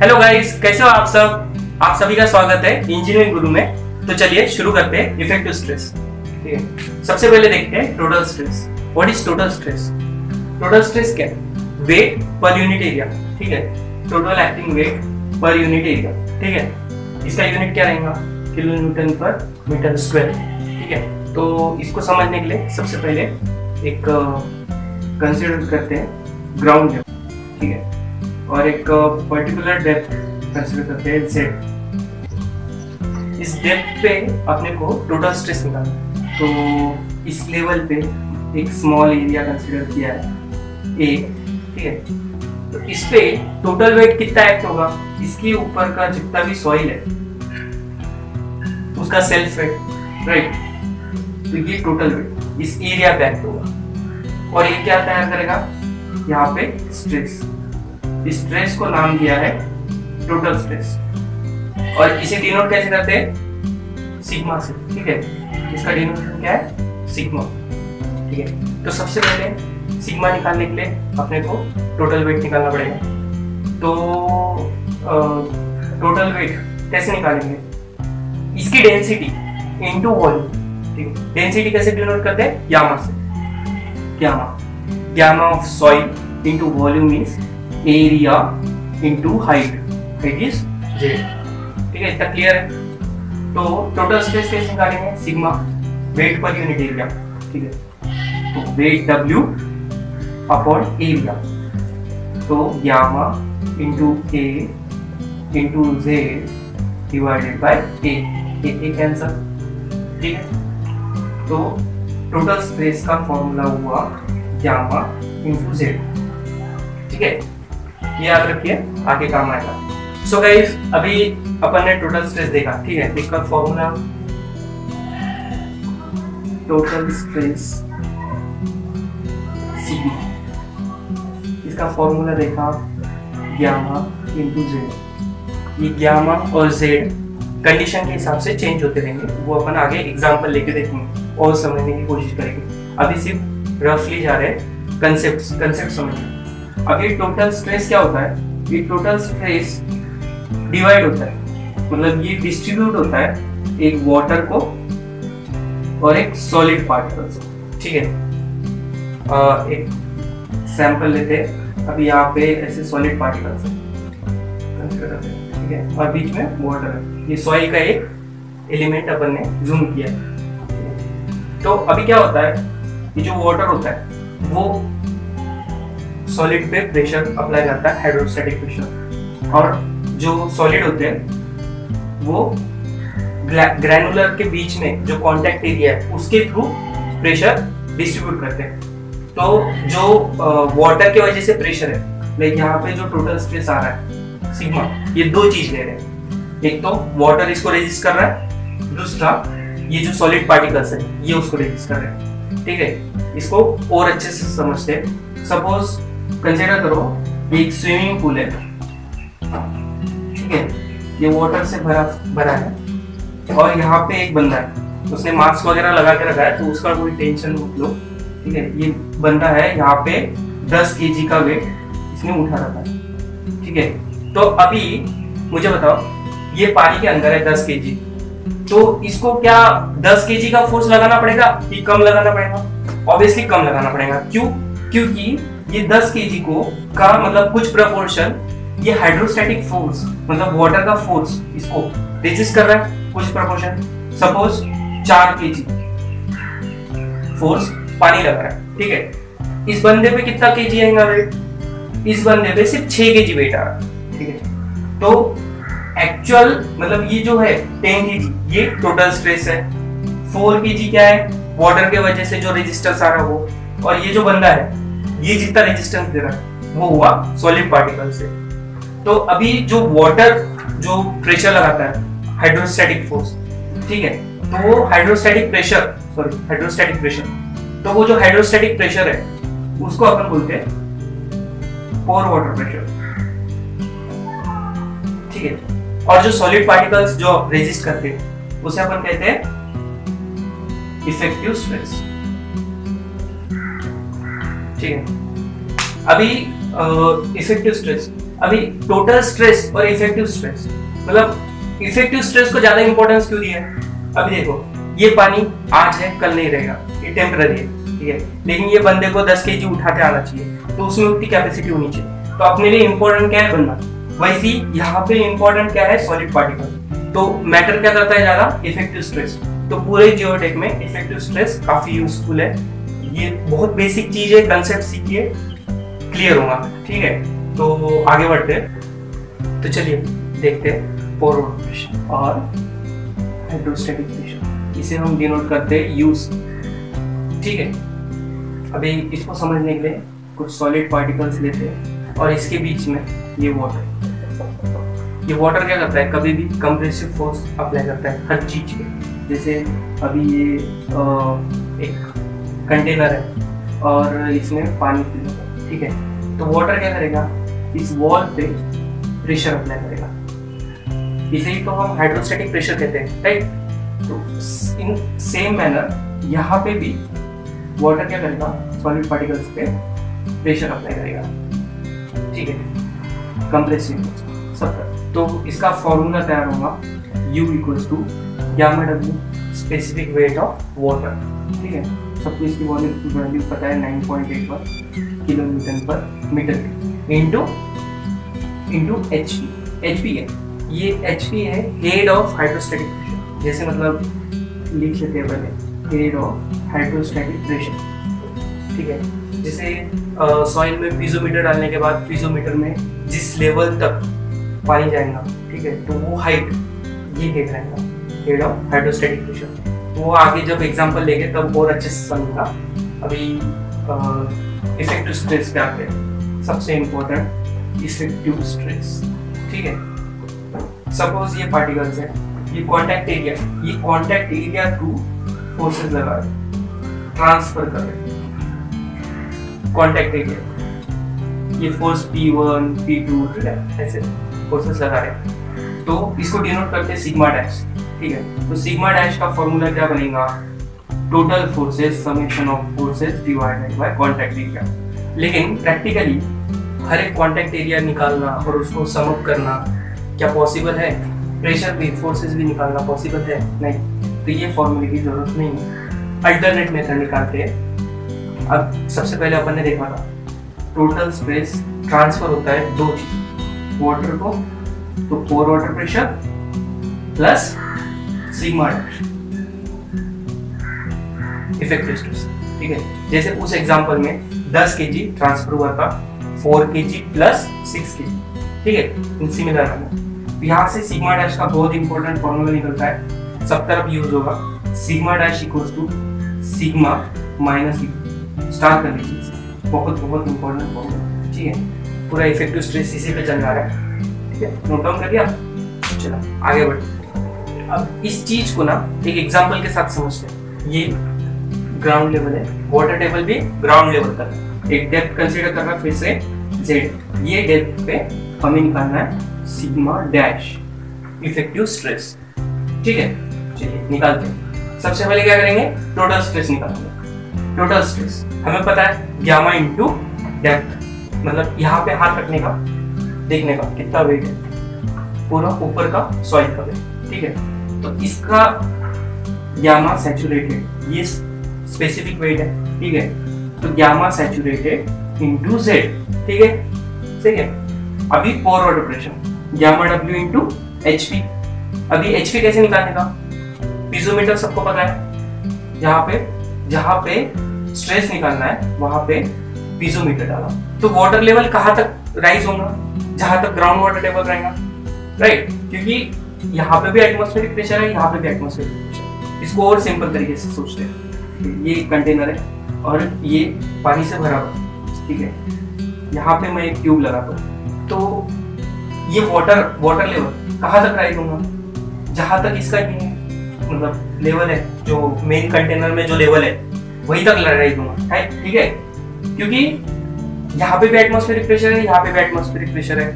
Hello guys, कैसे हो आप सब। आप सभी का स्वागत है इंजीनियरिंग गुरु में। तो चलिए शुरू करते हैं इफेक्टिव स्ट्रेस। ठीक है, सबसे पहले देखते हैं total stress. What is total stress? Total stress क्या है? Weight per unit area. ठीक है, total acting weight per unit area. ठीक है, इसका यूनिट क्या रहेगा? Kilo newton per metre square. ठीक है, तो इसको समझने के लिए सबसे पहले एक कंसीडर करते हैं ग्राउंड लेवल। ठीक है, और एक पर्टिकुलर डेप्थ कंसीडर करते हैं Z। इस डेप्थ पे अपने को टोटल स्ट्रेस निकालना है। तो इस लेवल पे एक स्मॉल एरिया कंसीडर किया है A। ठीक है, तो इस पे टोटल वेट कितना एक्ट होगा? इसके ऊपर का जितना भी सॉइल है उसका सेल्फ वेट, राइट। तो ये टोटल वेट इस एरिया पे एक्ट होगा और ये क्या तैयार करेगा? यहाँ पे स्ट्रेस। इस स्ट्रेस को नाम दिया है टोटल स्ट्रेस और इसे डिनोट कैसे करते हैं? सिग्मा से। ठीक है, इसका डिनोटेशन क्या है? सिग्मा। ठीक है, तो सबसे पहले सिग्मा निकालने के लिए अपने को टोटल वेट निकालना पड़ेगा। तो टोटल वेट कैसे निकालेंगे? इसकी डेंसिटी इनटू वॉल्यूम। ठीक है, डेंसिटी कैसे डिनोट करते हैं? गामा से। Gamma of soil into volume is area into height. Height is Z। ठीक है, इतना क्लियर है। तो टोटल स्ट्रेस कैसे निकालेंगे? Sigma weight per unit area. ठीक है, तो वेट W अपॉन एरिया। तो gamma into A into Z divided by A cancel. ठीक है, तो टोटल स्ट्रेस का फॉर्मूला हुआ गामा इनटू Z। ठीक है, ये याद रखिए, आगे काम आएगा। सो गाइस, अभी अपन ने टोटल स्ट्रेस देखा। ठीक है, इसका फॉर्मूला टोटल स्ट्रेस सिग्मा। इसका फॉर्मूला देखा गामा इनटू Z। ये गामा और Z कंडीशन के हिसाब से चेंज होते रहेंगे, वो अपन आगे एग्जांपल लेके देखेंगे और समझने की कोशिश करेंगे। अभी सिर्फ रफली जा रहे हैं कंसेप्ट समझने। अभी टोटल स्ट्रेस क्या होता है? ये टोटल स्ट्रेस डिवाइड होता है, मतलब ये डिस्ट्रीब्यूट होता है एक वाटर को और एक सॉलिड पार्टिकल्स। ठीक है, एक सैंपल लेते हैं। अभी यहाँ पे ऐसे सॉलिड पार्टिकल्स है, ठीक है, और बीच में वाटर है। ये सॉइल का एक एलिमेंट अपन ने जूम किया है। तो अभी क्या होता है, ये जो वाटर होता है वो सॉलिड पे प्रेशर अप्लाई करता है, हाइड्रोस्टैटिक प्रेशर, और जो सॉलिड होते हैं वो ग्रैनुलर के बीच में जो कांटेक्ट एरिया है उसके थ्रू प्रेशर डिस्ट्रीब्यूट करते हैं। तो जो वाटर की वजह से प्रेशर है, लाइक यहाँ पे जो टोटल स्ट्रेस आ रहा है सिग्मा, ये दो चीज ले रहे हैं। एक तो वाटर इसको रेजिस्ट कर रहा है, दूसरा ये जो सॉलिड पार्टिकल्स है ये उसको रेजिस्ट कर रहे हैं। ठीक है, इसको और अच्छे से समझते हैं। सपोज कंसीडर करो ये एक स्विमिंग पूल है। ठीक है, ये वाटर से भरा है और यहाँ पे एक बंदा है, उसने मास्क वगैरह लगा के रखा है, तो उसका कोई टेंशन मत लो। ठीक है, ये बंदा है, यहाँ पे 10 kg का वेट इसने उठा रखा है। ठीक है, तो अभी मुझे बताओ, ये पानी के अंदर है 10 kg, तो इसको क्या 10 kg का फोर्स लगाना पड़ेगा कि कम लगाना पड़ेगा? ऑब्वियसली कम लगाना पड़ेगा। क्यों? क्योंकि ये 10 kg को का मतलब कुछ प्रोपोर्शन ये हाइड्रोस्टैटिक फोर्स, मतलब वाटर का फोर्स इसको रेजिस्ट कर रहा है, कुछ प्रोपोर्शन। सपोज 4 kg फोर्स पानी लगा रहा है। ठीक है, इस बंदे पे कितना kg आएगा वेट? इस बंदे पे सिर्फ 6 kg वेट आ रहा है। ठीक है, तो एक्चुअल मतलब ये जो है 10 kg ये टोटल स्ट्रेस है। 4 kg क्या है? वाटर के वजह से जो रेजिस्टेंस आ रहा है वो, और ये जो बंदा है ये जितना रेजिस्टेंस दे रहा है वो हुआ सॉलिड पार्टिकल से। तो अभी जो वाटर जो प्रेशर लगाता है हाइड्रोस्टैटिक फोर्स, ठीक है, तो वो हाइड्रोस्टैटिक प्रेशर, तो वो जो हाइड्रोस्टैटिक प्रेशर है उसको अपन बोलते हैं पोर वाटर प्रेशर। ठीक है, और जो सॉलिड पार्टिकल्स जो रेजिस्ट करते हैं उसे अपन कहते हैं इफेक्टिव स्ट्रेस। ठीक है, अभी इफेक्टिव स्ट्रेस अभी टोटल स्ट्रेस और इफेक्टिव स्ट्रेस, मतलब इफेक्टिव स्ट्रेस को ज्यादा इंपॉर्टेंस क्यों दिया है? अभी देखो ये पानी आज है कल नहीं रहेगा, ये टेम्पररी है, ठीक है, लेकिन ये बंदे को 10 kg उठाते आना चाहिए, तो उसमें उतनी कैपेसिटी होनी चाहिए। तो अपने लिए इंपॉर्टेंट क्या है? बनना। वैसे ही यहाँ पे इंपॉर्टेंट क्या है? Solid particle. तो मैटर क्या करता है ज्यादा? Effective stress. तो पूरे जियोटेक में इफेक्टिव स्ट्रेस काफी यूजफुल है। ये बहुत बेसिक चीज है, कंसेप्ट सीखिए, क्लियर होगा, ठीक है। तो आगे बढ़ते हैं, तो चलिए देखते हैं पोरोड प्रेशर और हाइड्रोस्टैटिक प्रेशर। इसे हम डिनोट करते हैं यूज, ठीक है। अभी इसको समझने के लिए कुछ सॉलिड पार्टिकल्स लेते हैं और इसके बीच में ये वाटर क्या करता है? कभी भी कंप्रेसिव फोर्स अप्लाई करता है हर चीज पे। जैसे अभी ये एक कंटेनर है और इसमें पानी फिल है, ठीक है, तो वाटर क्या करेगा? इस वॉल पे प्रेशर अप्लाई करेगा, इसे ही तो हम हाइड्रोस्टैटिक प्रेशर कहते हैं, राइट। तो इन सेम मैनर यहाँ पे भी वाटर क्या करेगा? सॉलिड पार्टिकल्स पे प्रेशर अप्लाई करेगा, ठीक है, कंप्रेसिव सब। तो इसका फॉर्मूला तैयार होगा U = gamma W specific weight of water, ठीक है। सबको इसकी वैल्यू पता है 9.81 kN/m इंटू HP है, ये HP है हेड ऑफ हाइड्रोस्टैटिक प्रेशर। जैसे मतलब लिख लेते हैं हेड ऑफ हाइड्रोस्टैटिक प्रेशर, ठीक है। जैसे सॉइल में पीजोमीटर डालने के बाद पीजोमीटर में जिस लेवल तक पानी जाएगा, ठीक है, तो वो हाइट ये हेड रहेगा, हेड ऑफ हाइड्रोस्टैटिक प्रेशर। वो आगे जब एग्जांपल लेंगे तब और अच्छे से समझेगा। अभी इफेक्टिव स्ट्रेस क्या है? सबसे इम्पोर्टेंट इफेक्टिव स्ट्रेस, ठीक है। सपोज ये पार्टिकल्स है, ये कांटेक्ट एरिया थ्रू फोर्सेस लगा रहे, ट्रांसफर कर रहे कांटेक्ट एरिया, ये फोर्स P1 P2 ऐसे फोर्सेस लगा रहे, तो इसको डिनोट करते हैं सिग्मा डैश, ठीक है। तो सिग्मा डैश का फॉर्मूला क्या बनेगा? Total forces summation of forces divided by contact area. लेकिन प्रैक्टिकली हर एक कांटेक्ट एरिया निकालना और उसको सम अप करना क्या पॉसिबल है? प्रेशर भी, फोर्सेस भी निकालना पॉसिबल है? नहीं। तो ये फॉर्मूले की जरूरत नहीं है, अल्टरनेट मेथड निकालते हैं। अब सबसे पहले अपन ने देखा था टोटल स्ट्रेस ट्रांसफर होता है दो चीज, वाटर को, तो pore water pressure plus sigma dash effective stress, ठीक है। जैसे उस एग्जांपल में 10 kg ट्रांसफर हुआ था, 4 kg प्लस 6 kg, ठीक है, इन सिमिलर मैनर। यहाँ से सिग्मा डैश का बहुत इंपॉर्टेंट फॉर्मूला निकलता है, सब तरफ यूज होगा। Sigma dash equals to sigma minus E। Start कर लीजिए, बहुत इंपॉर्टेंट फॉर्मूला, ठीक है। पूरा इफेक्टिव स्ट्रेस इसी पे चल रहा है, ठीक है, नोट डाउन कर दिया। चलो आगे बढ़ते। अब इस चीज को ना एक एग्जांपल के साथ समझते हैं। ये ग्राउंड लेवल है, वाटर टेबल भी ग्राउंड लेवल का है, एक डेप्थ कंसीडर करना फिर से Z। ये डेप्थ पे हमें निकालना है सिग्मा डैश इफेक्टिव स्ट्रेस, ठीक है। चलिए निकालते हैं। सबसे पहले क्या करेंगे? टोटल स्ट्रेस निकालेंगे। टोटल स्ट्रेस हमें पता है गामा इंटू डेप्थ, मतलब यहाँ पे हाथ रखने का, देखने का कितना वेट है, पूरा ऊपर का सॉइल का वेट, ठीक है। तो इसका गामा सैचुरेटेड, ये स्पेसिफिक वेट है, ठीक है। तो गामा सैचुरेटेड इंटू Z, ठीक है, ठीक है। अभी pore water pressure gamma W into HP। अभी HP कैसे निकालने का? पीजोमीटर सबको पता है, जहाँ पे स्ट्रेस निकालना है वहां पे पीजोमीटर डाला, तो वाटर लेवल कहाँ तक राइज होगा? जहां तक ग्राउंड वाटर टेबल रहेगा, राइट, क्योंकि यहाँ पे भी एटमॉस्फेरिक प्रेशर है, यहाँ पे भी एटमॉस्फेरिक प्रेशर। इसको और सिंपल तरीके से सोचते हैं, ये कंटेनर है और ये पानी से भरा हुआ, ठीक है। यहाँ पे मैं एक ट्यूब लगाता हूँ, तो ये वाटर लेवल कहाँ तक राइज होगा? जहां तक इसका ये मतलब लेवल है, जो मेन कंटेनर में जो लेवल है वहीं तक राइज होगा, ठीक है। क्योंकि यहाँ पे भी एटमॉस्फेरिक प्रेशर है, यहाँ पे भी एटमॉस्फेरिक प्रेशर है,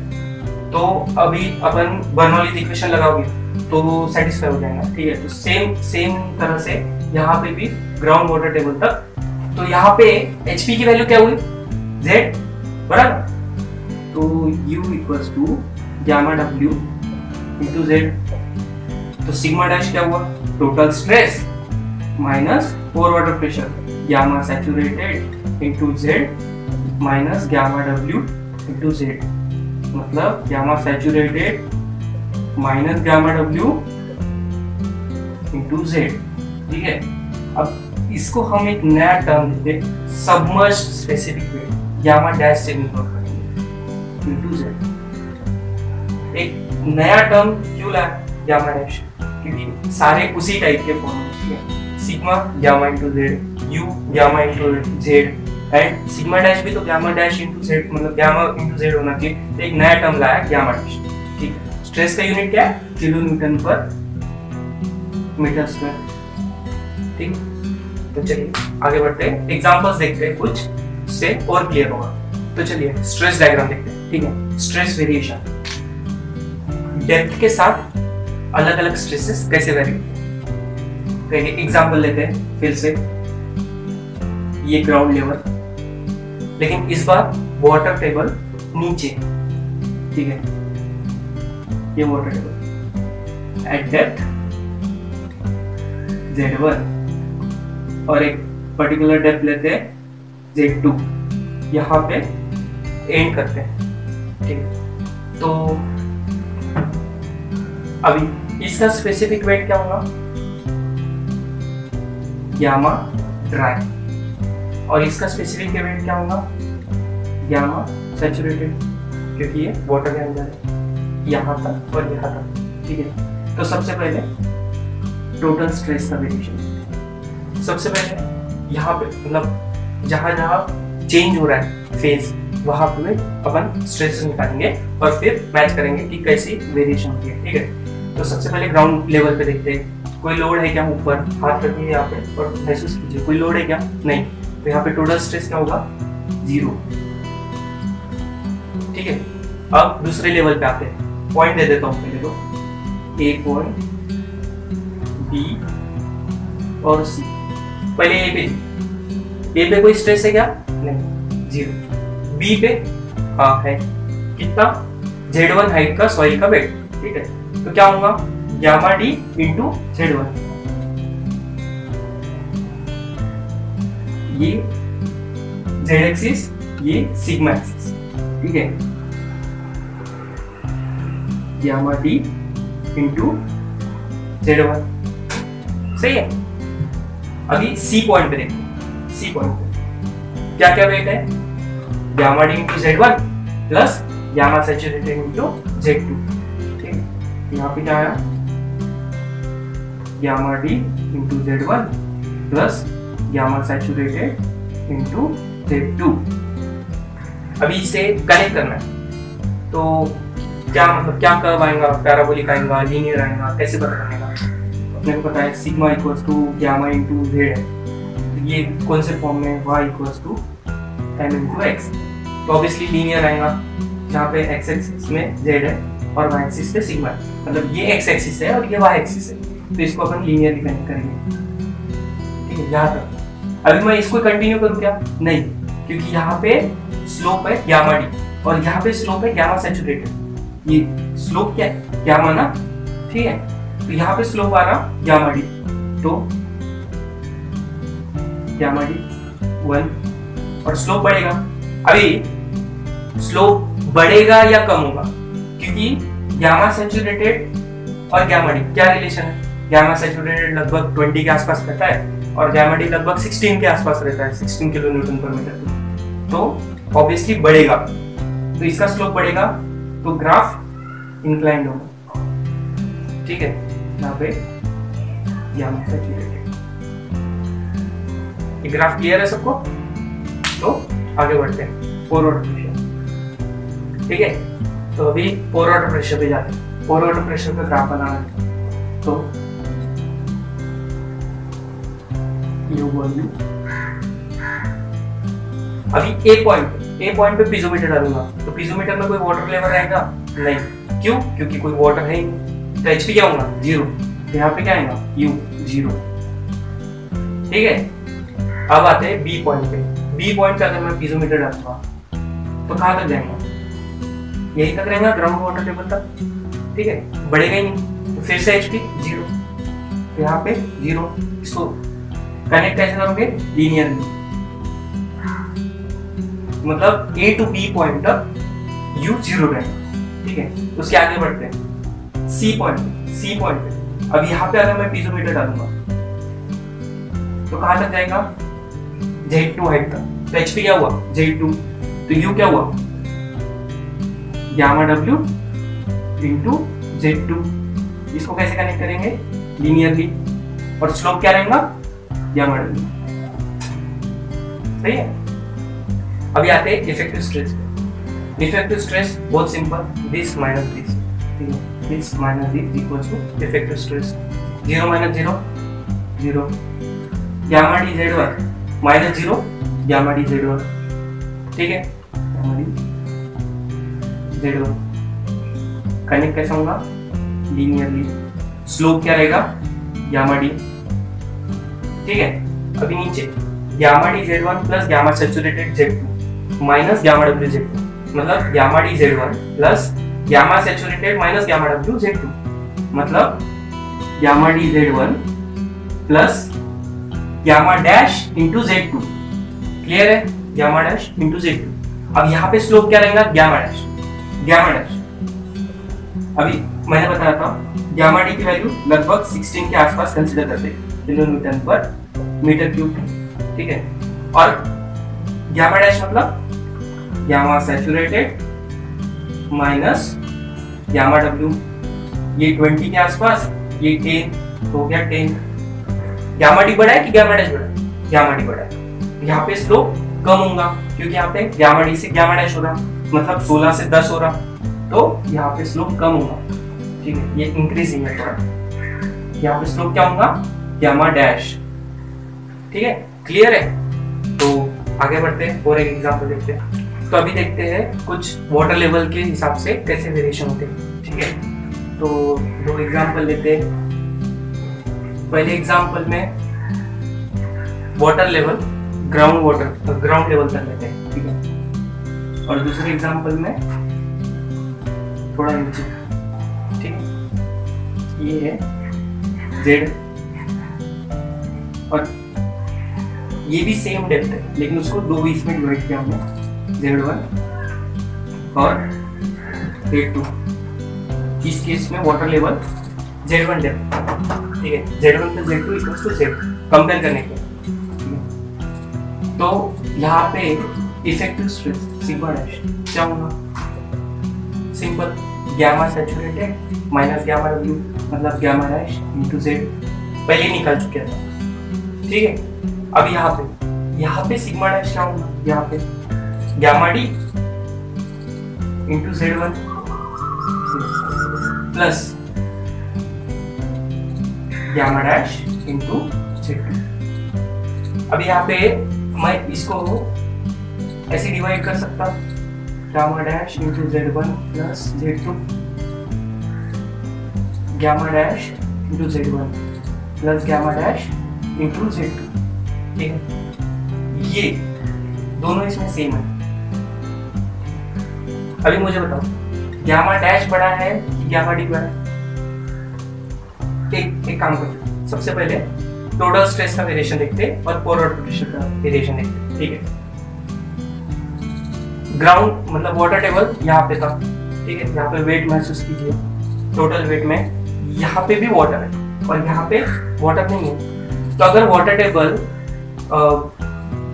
तो अभी अपन बर्नौलीज इक्वेशन लगाओगे तो सेटिस्फाई हो जाएगा, ठीक है। तो सेम तरह से यहाँ पे भी ग्राउंड वाटर टेबल तक, तो यहाँ पे HP की वैल्यू क्या हुई? Z, बराबर। तो U equals to gamma W into Z. तो सिग्मा डैश क्या हुआ, total stress minus pore water pressure, gamma saturated into Z minus gamma W into Z, मतलब gamma saturated minus gamma W into Z. ठीक है, अब इसको हम एक नया टर्म देते submerge specific weight, gamma dash से निकाल करेंगे इंटू जेड। एक नया टर्म क्यों लाया गामा डैश, क्योंकि सारे उसी टाइप के फॉर्मूले हैं, sigma gamma into Z, you gamma into Z and sigma dash भी तो गामा डैश इंटू जेड, मतलब गामा इंटू जेड होना चाहिए। तो एक नया टर्म लाया गामा डैश। ठीक है, स्ट्रेस का यूनिट क्या है, kilo newton per metre square. ठीक, तो चलिए आगे बढ़ते हैं, एग्जांपल्स देखते हैं कुछ, उससे और क्लियर होगा। तो चलिए स्ट्रेस डायग्राम देखते हैं। ठीक है, स्ट्रेस वेरिएशन, डेप्थ के साथ अलग अलग स्ट्रेसेस कैसे वेरी होते हैं। एग्जांपल लेते हैं फिर से, ये ग्राउंड लेवल, लेकिन इस बार वाटर टेबल नीचे। ठीक है, ये water table eight depth Z1 और एक पर्टिकुलर डेप्थ लेते हैं Z2, यहाँ पे एंड करते हैं। ठीक है, तो अभी इसका स्पेसिफिक वेट क्या होगा, गामा ड्राई, और इसका स्पेसिफिक वेट क्या होगा, गामा सैचुरेटेड, क्योंकि ये वाटर के अंदर है, यहाँ तक और यहाँ तक। ठीक है, तो सबसे पहले टोटल स्ट्रेस का वेरिएशन, सबसे पहले यहाँ पे मतलब जहाँ जहाँ चेंज हो रहा है फेज, वहां पे अपन स्ट्रेस निकालेंगे और फिर मैच करेंगे कि कैसी वेरिएशन होती है। ठीक है, तो सबसे पहले ग्राउंड लेवल पे देखते हैं, कोई लोड है क्या, ऊपर हाथ रखिए यहाँ पे और महसूस कीजिए कोई लोड है क्या, नहीं, तो यहाँ पे टोटल स्ट्रेस क्या होगा, 0। ठीक है, अब दूसरे लेवल पे आते हैं, पॉइंट दे देता हूँ पहले तो, A पॉइंट, B और C। पहले A पे कोई स्ट्रेस है क्या, नहीं, 0। B पे हाँ है, कितना, Z1 हाइट का सॉइल का वेट। ठीक है, तो क्या होगा, गामा D इंटू Z1, ये Z एक्सिस, ये सिग्मा एक्सिस। ठीक है, गामा D इंटू Z1, सही है। अभी C पॉइंट पे देखो, C पॉइंट पे क्या क्या वेट है, gamma D into Z1 plus gamma saturated into Z2। ठीक है, यहाँ पे क्या आया, gamma D into Z1 plus gamma saturated into Z2। अभी इसे कनेक्ट करना है, तो क्या मतलब क्या कर्व आएगा, पैराबोलिक आएगा, लीनियर आएगा, कैसे पता करने का, अपने को पता है sigma equals to gamma into z है, ये कौन से फॉर्म में, y equals to m into x, तो ऑब्वियसली लीनियर आएगा, जहाँ पे x एक्सिस में z है और y एक्सिस पे सिग्मा है, मतलब ये x एक्सिस है और ये y एक्सिस है, तो इसको अपन लीनियरली कनेक्ट करेंगे। ठीक है, यहाँ तक। अभी मैं इसको कंटिन्यू करूँ क्या, नहीं, क्योंकि यहाँ पे स्लोप है गामा d और यहाँ पे स्लोप है गामा सैचुरेटेड, ये स्लोप क्या है, गामा ना। ठीक है, तो यहाँ पे स्लोप आ रहा गामा d, तो गामा d 1 और स्लोप बढ़ेगा। अभी स्लोप बढ़ेगा या कम होगा, क्योंकि गामा सैचुरेटेड और गामा d क्या रिलेशन है, गामा सैचुरेटेड लगभग 20 के आसपास रहता है और गामा d लगभग 16 के आसपास रहता है, 16 किलो न्यूटन पर मीटर, तो ऑब्वियसली बढ़ेगा, तो इसका स्लोप बढ़ेगा, तो ग्राफ इंक्लाइंड होगा। ठीक है, यहाँ पे गामा सैचुरेटेड, ये ग्राफ क्लियर है सबको, तो आगे बढ़ते हैं, पोर वाटर प्रेशर। ठीक है, तो अभी पोर वाटर प्रेशर पे जाते हैं, पोर वाटर प्रेशर पे ग्राफ बनाना है, तो ये वैल्यू अभी ए पॉइंट पे पीजोमीटर डालूंगा, तो पीजोमीटर में कोई वाटर लेवल रहेगा नहीं, क्यों, क्योंकि कोई वाटर है ही नहीं, तो एचपी क्या होगा, 0, तो यहाँ पे क्या आएगा, यू 0। ठीक है, अब आते हैं बी पॉइंट पे, बी पॉइंट पे अगर मैं पीजोमीटर डालूंगा तो कहाँ तक जाएगा, यही तक रहेगा ग्राउंड वाटर टेबल तक, ठीक है, बढ़ेगा ही नहीं। तो फिर से एचपी 0, तो यहाँ पे 0। इसको कनेक्ट कैसे करोगे? लीनियरली, मतलब A to B पॉइंट तक U 0 रहेगा, ठीक है। उसके आगे बढ़ते हैं C पॉइंट पे। अब यहाँ पे अगर मैं पीजोमीटर डालूंगा तो कहां तक जाएगा? Z2 हाइट तक। तो HP क्या हुआ? Z2, तो U क्या हुआ? Gamma W into Z2। इसको कैसे कनेक्ट करेंगे? लीनियरली। और स्लोप क्या रहेगा? गामा W, सही है। अभी आते हैं इफेक्टिव स्ट्रेस पे। इफेक्टिव स्ट्रेस बहुत सिंपल, दिस माइनस दिस, ठीक है, this minus this equals to effective stress. 0 minus 0 0, gamma D Z1 minus 0 gamma D Z1, ठीक है, गामा डी Z1 कनेक्ट कैसा होगा? लीनियरली। स्लोप क्या रहेगा? गामा डी, ठीक है। अभी नीचे gamma D Z1 plus gamma saturated Z2 minus gamma W Z2, मतलब gamma D Z1 plus gamma saturated minus gamma W Z2, मतलब gamma D Z1 plus gamma dash into Z2। Clear है? Gamma dash into Z2। अब यहाँ पे slope क्या रहेगा? Gamma dash, gamma dash. अभी मैंने बताया था गामा डी की वैल्यू लगभग 16 के आसपास कंसीडर करते हैं किलोन्यूटन पर मीटर क्यूब, ठीक है। और गामा डैश मतलब gamma saturated minus gamma W, ये 20 के आसपास, ये 10 हो गया 10। गामा डी बढ़ा है कि गामा डैश बढ़ा है? गामा डी बढ़ा है। यहाँ पे स्लोप कम होगा क्योंकि यहाँ पे गामा डी से गामा डैश हो रहा, मतलब 16 से 10 हो रहा, तो यहाँ पे स्लोप कम होगा, ठीक है, ये इंक्रीजिंग है थोड़ा। यहाँ पे स्लोप क्या होगा? गामा डैश, ठीक है। क्लियर है? तो आगे बढ़ते हैं और एक एग्जांपल देखते हैं। तो अभी देखते हैं कुछ वाटर लेवल के हिसाब से कैसे वेरिएशन होते हैं, ठीक है। तो 2 एग्जांपल लेते हैं। पहले एग्जांपल में वाटर लेवल ग्राउंड लेवल तक लेते हैं, ठीक है। और दूसरे एग्जांपल में थोड़ा नीचे, ठीक है। ये है Z और ये भी सेम डेप्थ है, लेकिन उसको 2 इसमें डिवाइड किया हमने, Z1 और Z2। इस केस में वाटर लेवल Z1 डेप्थ, ठीक है, Z1 plus Z2 equals to Z, compare करने के। तो यहाँ पे इफेक्टिव स्ट्रेस सिग्मा डैश क्या होगा? Simple, gamma saturated minus gamma W, मतलब गामा डैश इंटू Z, पहले निकाल चुके हैं, ठीक है। अब यहाँ पे सिग्मा डैश क्या होगा? यहाँ पे gamma D into Z1 plus gamma dash into Z2। अब यहाँ पे मैं इसको ऐसे डिवाइड कर सकता, gamma dash into Z1 plus Z2, gamma dash into Z1 plus gamma dash into Z2, ठीक है। ये दोनों इसमें सेम है। अभी मुझे बताओ, गामा डैश बड़ा है कि गामा डी बड़ा है? एक काम करते, सबसे पहले टोटल स्ट्रेस का वेरिएशन देखते और पोर प्रेशर का वेरिएशन देखते, ठीक है। ग्राउंड मतलब वाटर टेबल यहाँ पे था, ठीक है। यहाँ पे वेट महसूस कीजिए, टोटल वेट में यहाँ पे भी वाटर है और यहाँ पे वाटर नहीं है। तो अगर वाटर टेबल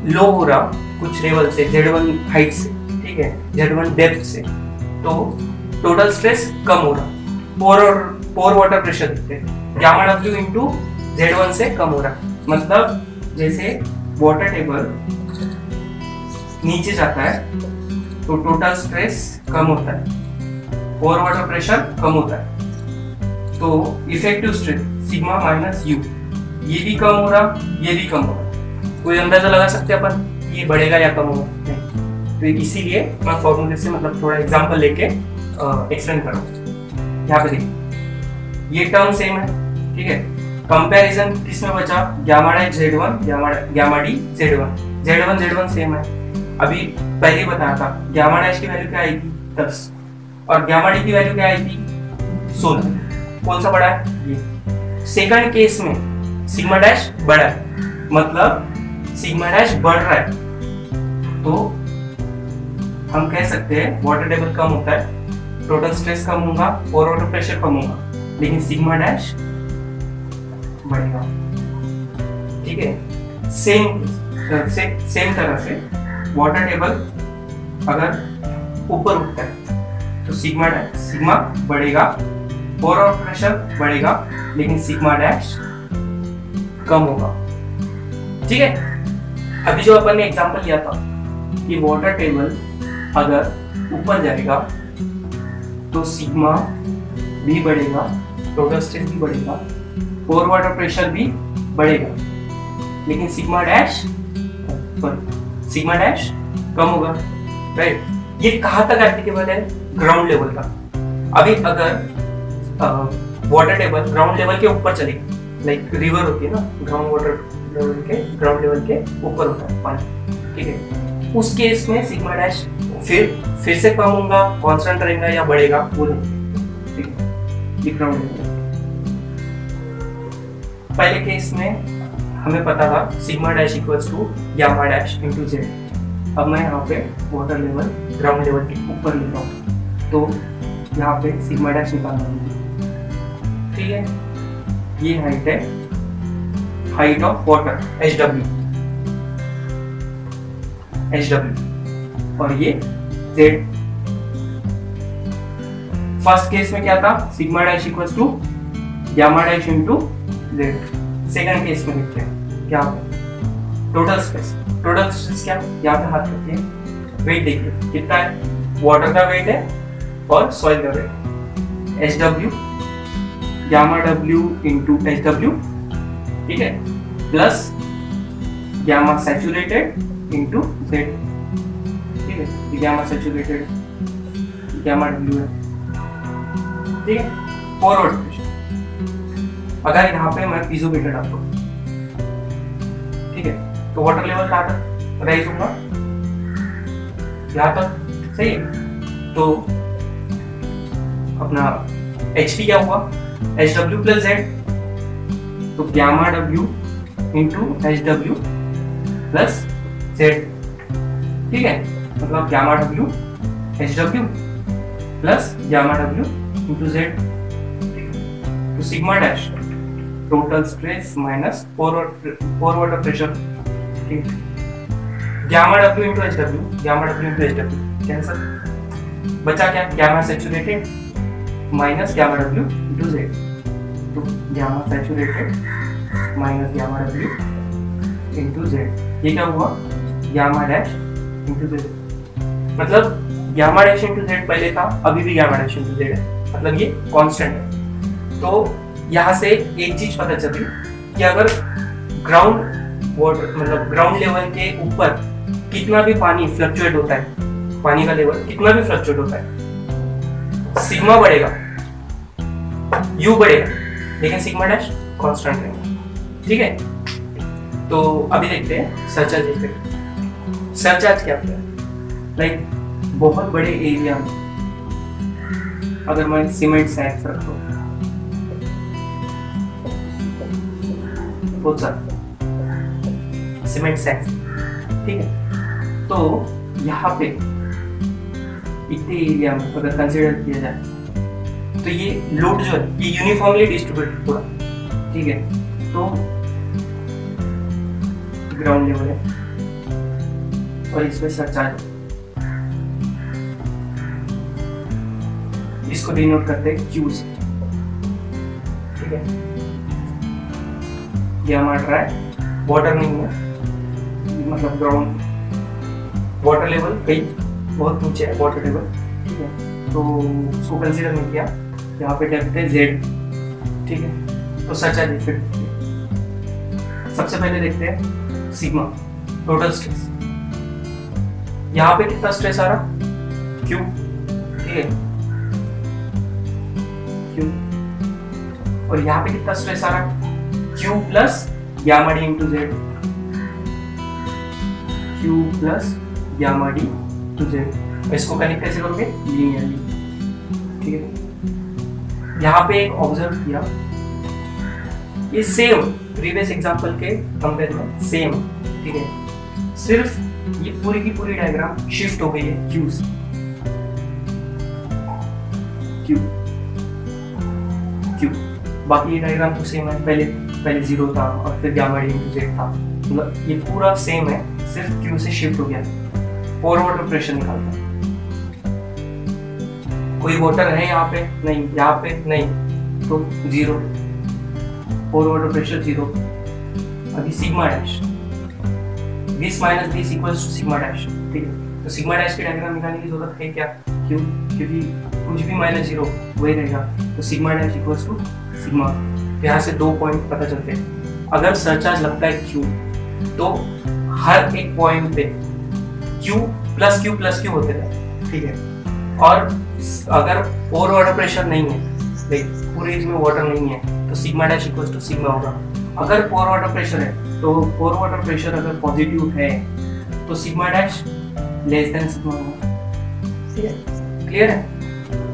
लो हो रहा कुछ लेवल से, Z1 हाइट से, ठीक है, Z1 डेप्थ से, तो टोटल स्ट्रेस कम हो रहा, पोर वाटर प्रेशर देखते हैं, गामा W इंटू Z1 से कम हो रहा। मतलब जैसे वाटर टेबल नीचे जाता है तो टोटल स्ट्रेस कम होता है, पोर वाटर प्रेशर कम होता है। तो effective stress sigma minus U, ये भी कम हो रहा, ये भी कम हो रहा। कोई अंदाजा लगा सकते हैं अपन ये बढ़ेगा या कम होगा? नहीं। तो इसीलिए मैं फॉर्मूले से मतलब थोड़ा एग्जांपल लेके एक्सप्लेन कर रहा हूँ। यहाँ पे देखिए ये टर्म सेम है, ठीक है। कंपैरिजन किसमें बचा? Gamma dash Z1 gamma D Z1 same है। अभी पहले बताया था गामा डैश की वैल्यू क्या आएगी? 10, और गामा डी की वैल्यू क्या आई थी 16। कौन सा बड़ा है ये। सेकंड केस में सिग्मा डैश बड़ा है, मतलब सिग्मा डैश बढ़ रहा है, तो हम कह सकते हैं वाटर टेबल कम होता है, टोटल स्ट्रेस कम होगा और वाटर प्रेशर कम होगा, लेकिन सिग्मा डैश बढ़ेगा। ठीक है, सेम तरह से वाटर टेबल अगर ऊपर उठता है तो सिग्मा बढ़ेगा और वाटर प्रेशर बढ़ेगा, लेकिन सिग्मा डैश कम होगा। ठीक है, अभी जो अपन ने एग्जांपल लिया था कि वाटर टेबल अगर ऊपर जाएगा तो सिग्मा भी बढ़ेगा, टोटल स्ट्रेस भी बढ़ेगा और वाटर प्रेशर भी बढ़ेगा, लेकिन सिग्मा डैश कम होगा। राइट, ये कहाँ तक एप्लीकेबल है, ग्राउंड लेवल का। अभी अगर वाटर टेबल ग्राउंड लेवल के ऊपर चलेगी, लाइक रिवर होती है ना, ग्राउंड लेवल के ऊपर होता है पानी, ठीक है, उस केस में सिग्मा डैश फिर से कम होगा, कांस्टेंट रहेगा या बढ़ेगा वो नहीं। ठीक है, ये ग्राउंड लेवल। पहले केस में हमें पता था sigma dash equals to gamma dash into z. अब मैं यहाँ पे वाटर लेवल ग्राउंड लेवल के ऊपर लिख रहा हूँ, तो यहाँ पे सिग्मा डैश निकालना होगा। ठीक है, ये हाइट है, हाइट ऑफ वाटर HW, और ये Z। फर्स्ट केस में क्या था, sigma dash equals to gamma dash into Z। Second case में लिखते हैं क्या, टोटल स्ट्रेस क्या, यहाँ पे हाथ रखते हैं, वेट देखिए कितना है, वाटर का वेट है और सॉइल का weight, HW gamma W into HW, ठीक है, plus gamma saturated into Z। ठीक है, गामा सैचुरेटेड गामा W है। ठीक है, फॉरवर्ड प्रेशर अगर यहाँ पे मैं पीजोमीटर डालता हूँ, ठीक है, तो वाटर लेवल कहाँ तक राइज होगा, यहाँ तक, सही है। तो अपना HP क्या हुआ, HW प्लस Z, तो gamma W into HW plus Z। ठीक है, मतलब gamma W HW plus gamma W into Z। तो sigma dash total stress minus forward pressure, ठीक है, gamma W into HW cancel, बचा क्या, gamma saturated minus gamma W into Z। तो gamma saturated minus gamma W into Z, ये क्या हुआ, gamma dash into Z। मतलब गामा डैश इंटू Z पहले था, अभी भी गामा डैश इंटू Z है, मतलब ये कांस्टेंट है। तो यहाँ से एक चीज पता चली कि अगर ग्राउंड वाटर मतलब ग्राउंड लेवल के ऊपर कितना भी पानी फ्लक्चुएट होता है, पानी का लेवल कितना भी फ्लक्चुएट होता है, सिग्मा बढ़ेगा, U बढ़ेगा, लेकिन सिग्मा डैश कांस्टेंट रहेगा। ठीक है, तो अभी देखते हैं सरचार्ज इफेक्ट। सरचार्ज क्या होता है, लाइक बहुत बड़े एरिया में अगर मैं सीमेंट सैक्स रखता हूँ, बहुत सारा सीमेंट सैक्स, ठीक है, तो यहाँ पे इतने एरिया में अगर कंसीडर किया जाए तो ये लोड जो है ये यूनिफॉर्मली डिस्ट्रीब्यूटेड पूरा, ठीक है। तो ग्राउंड लेवल है और इसमें सरचार्ज, इसको डिनोट करते हैं Q से, ठीक है। गामा ड्राई वाटर नहीं है, मतलब ग्राउंड वाटर लेवल कहीं बहुत नीचे है वाटर लेवल, ठीक है, तो उसको कंसीडर नहीं किया। यहाँ पे डेप्थ है Z, ठीक है, तो सरचार्ज इफेक्ट। सबसे पहले देखते हैं सिग्मा टोटल स्ट्रेस। यहाँ पे कितना स्ट्रेस आ रहा, Q, ठीक है, Q, और यहाँ पे कितना स्ट्रेस आ रहा, Q plus gamma D into Z, Q plus gamma D into Z। इसको कनेक्ट कैसे करोगे, लीनियरली, ठीक है। यहाँ पे एक ऑब्जर्व किया, ये सेम प्रीवियस एग्जांपल के कंपेयर में सेम, ठीक है, सिर्फ ये पूरी की पूरी डायग्राम शिफ्ट हो गई है क्यू से, क्यू क्यू, बाकी ये डायग्राम तो सेम है, पहले 0 था और फिर गामा डी इंटू जेड था, मतलब ये पूरा सेम है, सिर्फ क्यू से शिफ्ट हो गया। पोर वाटर प्रेशर निकालता है, कोई वाटर है यहाँ पे नहीं, यहाँ पे नहीं, तो 0, पोर वाटर प्रेशर 0। अभी sigma dash, this minus this equals to sigma dash, ठीक है, तो सिग्मा डैश की डायग्राम निकालने की जरूरत है क्या, क्यों, क्योंकि कुछ भी -0 वही रहेगा, तो sigma dash equals to sigma. यहाँ से 2 पॉइंट पता चलते हैं, अगर सरचार्ज लगता है क्यू तो हर एक पॉइंट पे क्यू प्लस क्यू होते रहे, ठीक है, और अगर पोर वाटर प्रेशर नहीं है, पूरे इसमें वाटर नहीं है, तो sigma dash equals to sigma होगा। अगर पोर वाटर प्रेशर है तो पोर वाटर प्रेशर अगर पॉजिटिव है तो sigma dash less than sigma होगा, ठीक है, क्लियर है।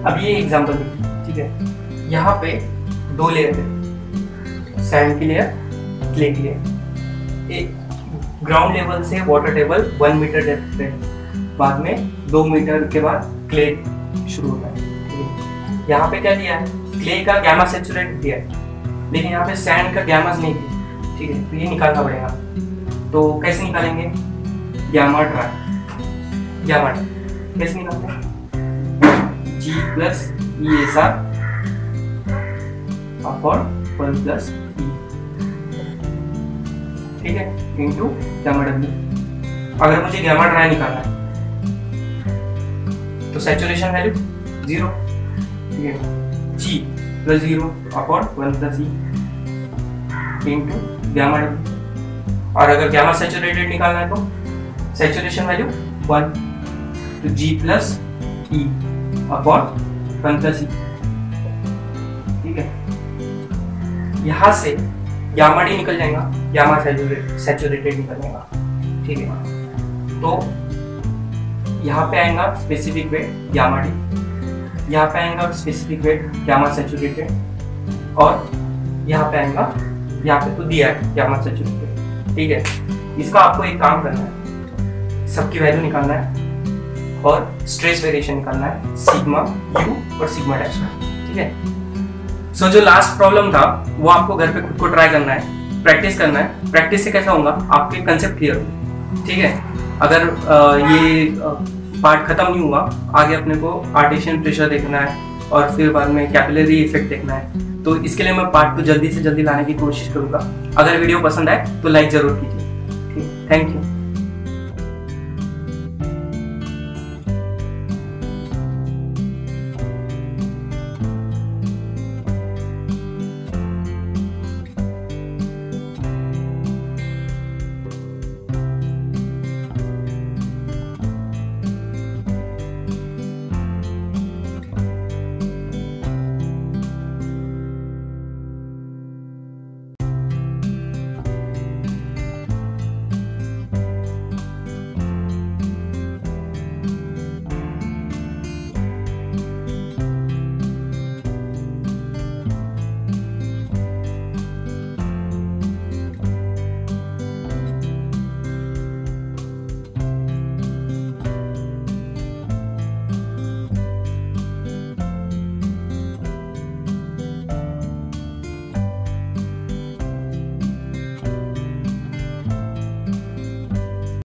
अब ये एग्जांपल देखिए, ठीक है, यहाँ पे 2 लेयर है, सैंड की लेयर, क्ले की लेयर, एक ग्राउंड लेवल से वाटर टेबल 1 मीटर डेप्थ पे, बाद में 2 मीटर के बाद क्ले शुरू होता है। यहाँ पे क्या दिया है, क्ले का गामा सैचुरेट दिया है, लेकिन यहाँ पे सैंड का गामास नहीं दिया, ठीक है, तो ये निकालना पड़ेगा। तो कैसे निकालेंगे, गामा ट्राई, गामा कैसे निकालते हैं, G plus ESR upon 1 plus E, ठीक है, इंटू गामा W। अगर मुझे गामा ट्राई निकालना है तो सैचुरेशन वैल्यू 0, ठीक है, G plus 0 upon 1 plus E into gamma W। और अगर गामा सैचुरेटेड निकालना है तो सैचुरेशन वैल्यू 1, तो G plus E upon 1 plus E, ठीक है। यहाँ से गामा डी निकल जाएगा, गामा सैचुरेटेड निकल जाएगा, ठीक है। तो यहाँ पे आएगा स्पेसिफिक वेट गामा डी, यहाँ पे आएगा स्पेसिफिक वेट गामा सैचुरेटेड, और यहाँ पे आएगा, यहाँ पे तो दिया है गामा सैचुरेटेड, ठीक है। इसका आपको एक काम करना है, सबकी वैल्यू निकालना है और स्ट्रेस वेरिएशन निकालना है, सिग्मा यू और सिग्मा डैश का, ठीक है। सो जो लास्ट प्रॉब्लम था वो आपको घर पे खुद को ट्राई करना है, प्रैक्टिस करना है। प्रैक्टिस से कैसा होगा, आपके कंसेप्ट क्लियर होंगे, ठीक है। अगर ये पार्ट खत्म नहीं हुआ, आगे अपने को आर्टिशियन प्रेशर देखना है और फिर बाद में कैपिलरी इफेक्ट देखना है, तो इसके लिए मैं पार्ट 2 जल्दी से जल्दी लाने की कोशिश करूंगा। अगर वीडियो पसंद आए तो लाइक जरूर कीजिए, ठीक, थैंक यू।